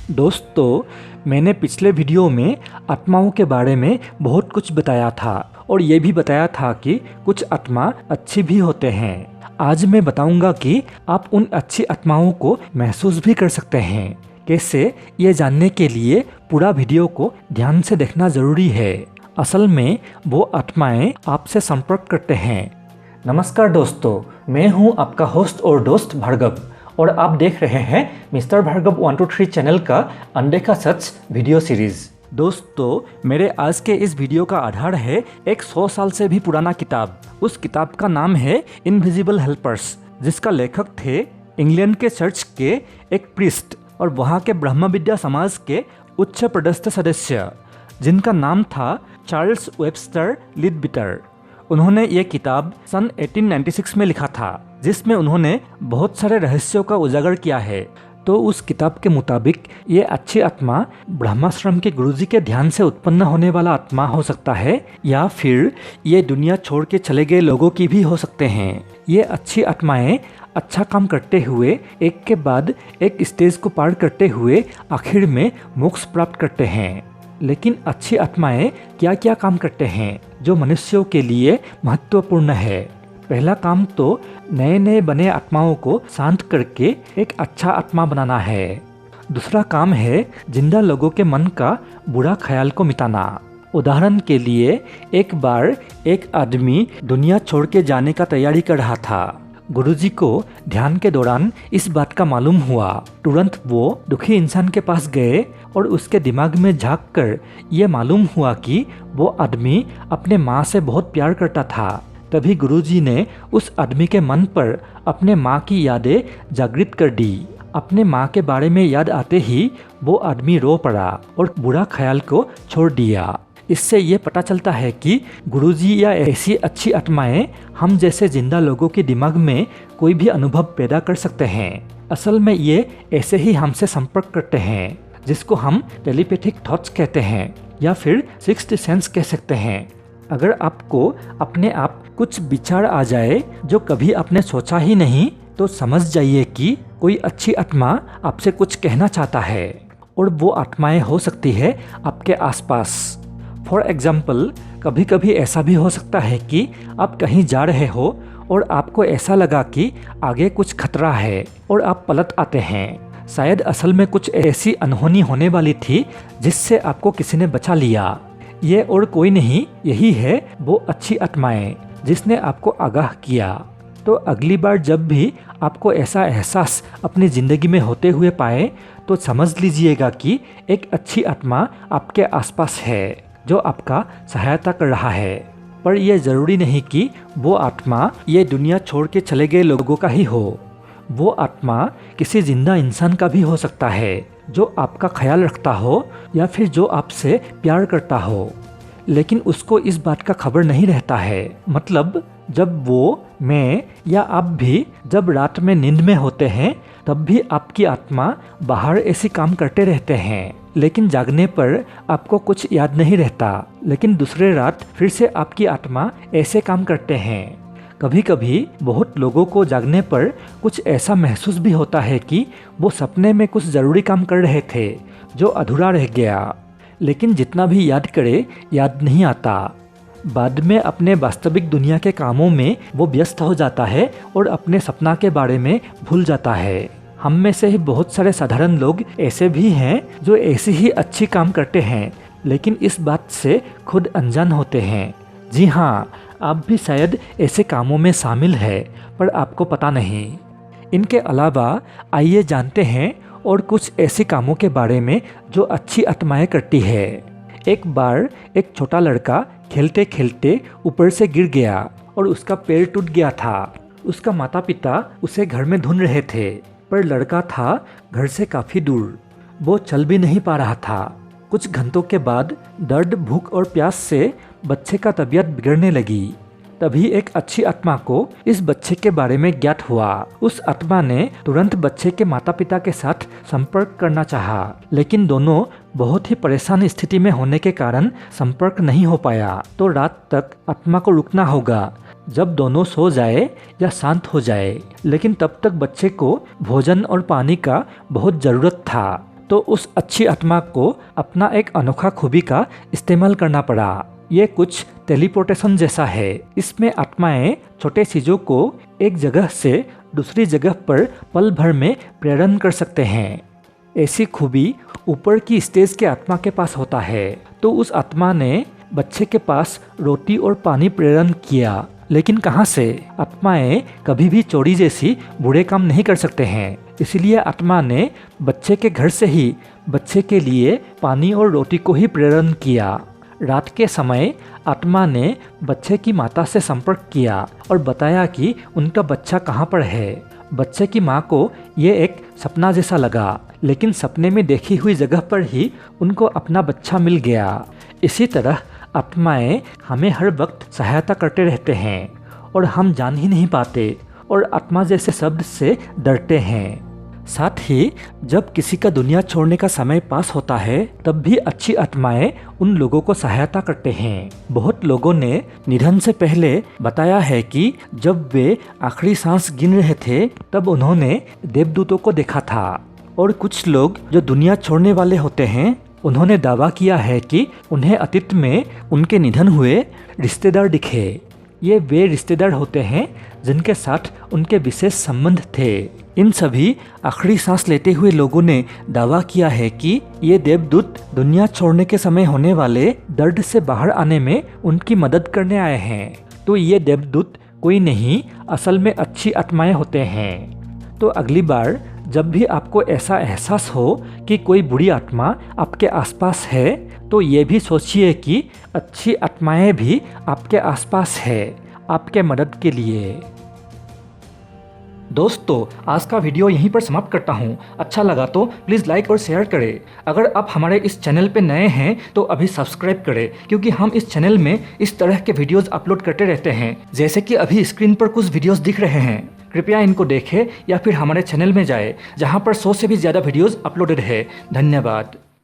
दोस्तों, मैंने पिछले वीडियो में आत्माओं के बारे में बहुत कुछ बताया था और ये भी बताया था कि कुछ आत्मा अच्छी भी होते हैं। आज मैं बताऊंगा कि आप उन अच्छी आत्माओं को महसूस भी कर सकते हैं। कैसे, ये जानने के लिए पूरा वीडियो को ध्यान से देखना जरूरी है। असल में वो आत्माएं आपसे संपर्क करते हैं। नमस्कार दोस्तों, मैं हूँ आपका होस्ट और दोस्त भार्गव और आप देख रहे हैं मिस्टर भार्गव 123 चैनल का अनदेखा सच वीडियो सीरीज। दोस्तों, मेरे आज के इस वीडियो का आधार है एक 100 साल से भी पुराना किताब। उस किताब का नाम है इनविजिबल हेल्पर्स, जिसका लेखक थे इंग्लैंड के चर्च के एक प्रीस्ट और वहाँ के ब्रह्म विद्या समाज के उच्च पदस्थ सदस्य, जिनका नाम था चार्ल्स वेबस्टर लीडबिटर। उन्होंने ये किताब सन 1896 में लिखा था, जिसमें उन्होंने बहुत सारे रहस्यों का उजागर किया है। तो उस किताब के मुताबिक ये अच्छी आत्मा ब्रह्माश्रम के गुरुजी के ध्यान से उत्पन्न होने वाला आत्मा हो सकता है, या फिर ये दुनिया छोड़ के चले गए लोगों की भी हो सकते हैं। ये अच्छी आत्माएं अच्छा काम करते हुए एक के बाद एक स्टेज को पार करते हुए आखिर में मोक्ष प्राप्त करते हैं। लेकिन अच्छी आत्माएं क्या क्या काम करते हैं जो मनुष्यों के लिए महत्वपूर्ण है? पहला काम तो नए नए बने आत्माओं को शांत करके एक अच्छा आत्मा बनाना है। दूसरा काम है जिंदा लोगों के मन का बुरा ख्याल को मिटाना। उदाहरण के लिए, एक बार एक आदमी दुनिया छोड़ के जाने का तैयारी कर रहा था। गुरुजी को ध्यान के दौरान इस बात का मालूम हुआ। तुरंत वो दुखी इंसान के पास गए और उसके दिमाग में झांक कर ये मालूम हुआ कि वो आदमी अपने माँ से बहुत प्यार करता था। तभी गुरुजी ने उस आदमी के मन पर अपने माँ की यादें जागृत कर दी। अपने माँ के बारे में याद आते ही वो आदमी रो पड़ा और बुरा ख्याल को छोड़ दिया। इससे ये पता चलता है कि गुरुजी या ऐसी अच्छी आत्माएं हम जैसे जिंदा लोगों के दिमाग में कोई भी अनुभव पैदा कर सकते हैं। असल में ये ऐसे ही हमसे संपर्क करते हैं, जिसको हम टेलीपैथिक थॉट्स कहते हैं या फिर सिक्स्थ सेंस कह सकते हैं। अगर आपको अपने आप कुछ विचार आ जाए जो कभी आपने सोचा ही नहीं, तो समझ जाइए कि कोई अच्छी आत्मा आपसे कुछ कहना चाहता है, और वो आत्माएं हो सकती है आपके आसपास। फॉर एग्जाम्पल, कभी कभी ऐसा भी हो सकता है कि आप कहीं जा रहे हो और आपको ऐसा लगा कि आगे कुछ खतरा है और आप पलट आते हैं। शायद असल में कुछ ऐसी अनहोनी होने वाली थी जिससे आपको किसी ने बचा लिया। ये और कोई नहीं, यही है वो अच्छी आत्माएं जिसने आपको आगाह किया। तो अगली बार जब भी आपको ऐसा एहसास अपनी ज़िंदगी में होते हुए पाए, तो समझ लीजिएगा कि एक अच्छी आत्मा आपके आसपास है जो आपका सहायता कर रहा है। पर यह ज़रूरी नहीं कि वो आत्मा ये दुनिया छोड़ के चले गए लोगों का ही हो। वो आत्मा किसी जिंदा इंसान का भी हो सकता है जो आपका ख्याल रखता हो या फिर जो आपसे प्यार करता हो, लेकिन उसको इस बात का खबर नहीं रहता है। मतलब जब वो, मैं या आप भी जब रात में नींद में होते हैं, तब भी आपकी आत्मा बाहर ऐसी काम करते रहते हैं, लेकिन जागने पर आपको कुछ याद नहीं रहता। लेकिन दूसरे रात फिर से आपकी आत्मा ऐसे काम करते हैं। कभी कभी बहुत लोगों को जागने पर कुछ ऐसा महसूस भी होता है कि वो सपने में कुछ ज़रूरी काम कर रहे थे जो अधूरा रह गया, लेकिन जितना भी याद करे याद नहीं आता। बाद में अपने वास्तविक दुनिया के कामों में वो व्यस्त हो जाता है और अपने सपना के बारे में भूल जाता है। हम में से ही बहुत सारे साधारण लोग ऐसे भी हैं जो ऐसी ही अच्छी काम करते हैं, लेकिन इस बात से खुद अनजान होते हैं। जी हाँ, आप भी शायद ऐसे कामों में शामिल है, पर आपको पता नहीं। इनके अलावा आइए जानते हैं और कुछ ऐसे कामों के बारे में जो अच्छी आत्माएं करती है। एक बार एक छोटा लड़का खेलते खेलते ऊपर से गिर गया और उसका पैर टूट गया था। उसका माता पिता उसे घर में ढूंढ रहे थे, पर लड़का था घर से काफ़ी दूर। वो चल भी नहीं पा रहा था। कुछ घंटों के बाद दर्द, भूख और प्यास से बच्चे का तबीयत बिगड़ने लगी। तभी एक अच्छी आत्मा को इस बच्चे के बारे में ज्ञात हुआ। उस आत्मा ने तुरंत बच्चे के माता पिता के साथ संपर्क करना चाहा, लेकिन दोनों बहुत ही परेशान स्थिति में होने के कारण संपर्क नहीं हो पाया। तो रात तक आत्मा को रुकना होगा, जब दोनों सो जाए या शांत हो जाए। लेकिन तब तक बच्चे को भोजन और पानी का बहुत ज़रूरत था। तो उस अच्छी आत्मा को अपना एक अनोखा खूबी का इस्तेमाल करना पड़ा। ये कुछ टेलीपोर्टेशन जैसा है। इसमें आत्माएं छोटे चीजों को एक जगह से दूसरी जगह पर पल भर में प्रेरण कर सकते हैं। ऐसी खूबी ऊपर की स्टेज के आत्मा के पास होता है। तो उस आत्मा ने बच्चे के पास रोटी और पानी प्रेरण किया, लेकिन कहाँ से? आत्माएं कभी भी चोरी जैसी बुरे काम नहीं कर सकते हैं। इसलिए आत्मा ने बच्चे के घर से ही बच्चे के लिए पानी और रोटी को ही प्रेरण किया। रात के समय आत्मा ने बच्चे की माता से संपर्क किया और बताया कि उनका बच्चा कहाँ पर है। बच्चे की माँ को ये एक सपना जैसा लगा, लेकिन सपने में देखी हुई जगह पर ही उनको अपना बच्चा मिल गया। इसी तरह आत्माएं हमें हर वक्त सहायता करते रहते हैं और हम जान ही नहीं पाते और आत्मा जैसे शब्द से डरते हैं। साथ ही जब किसी का दुनिया छोड़ने का समय पास होता है, तब भी अच्छी आत्माएं उन लोगों को सहायता करते हैं। बहुत लोगों ने निधन से पहले बताया है कि जब वे आखिरी सांस गिन रहे थे, तब उन्होंने देवदूतों को देखा था। और कुछ लोग जो दुनिया छोड़ने वाले होते हैं, उन्होंने दावा किया है कि उन्हें अतीत में उनके निधन हुए रिश्तेदार दिखे। ये वे रिश्तेदार होते हैं जिनके साथ उनके विशेष संबंध थे। इन सभी आखिरी सांस लेते हुए लोगों ने दावा किया है कि ये देवदूत दुनिया छोड़ने के समय होने वाले दर्द से बाहर आने में उनकी मदद करने आए हैं। तो ये देवदूत कोई नहीं, असल में अच्छी आत्माएं होते हैं। तो अगली बार जब भी आपको ऐसा एहसास हो कि कोई बुरी आत्मा आपके आसपास है, तो ये भी सोचिए कि अच्छी आत्माएं भी आपके आसपास है, आपके मदद के लिए। दोस्तों, आज का वीडियो यहीं पर समाप्त करता हूँ। अच्छा लगा तो प्लीज़ लाइक और शेयर करें। अगर आप हमारे इस चैनल पे नए हैं तो अभी सब्सक्राइब करें, क्योंकि हम इस चैनल में इस तरह के वीडियोस अपलोड करते रहते हैं। जैसे कि अभी स्क्रीन पर कुछ वीडियोस दिख रहे हैं, कृपया इनको देखें या फिर हमारे चैनल में जाएं, जहाँ पर 100 से भी ज़्यादा वीडियोस अपलोडेड है। धन्यवाद।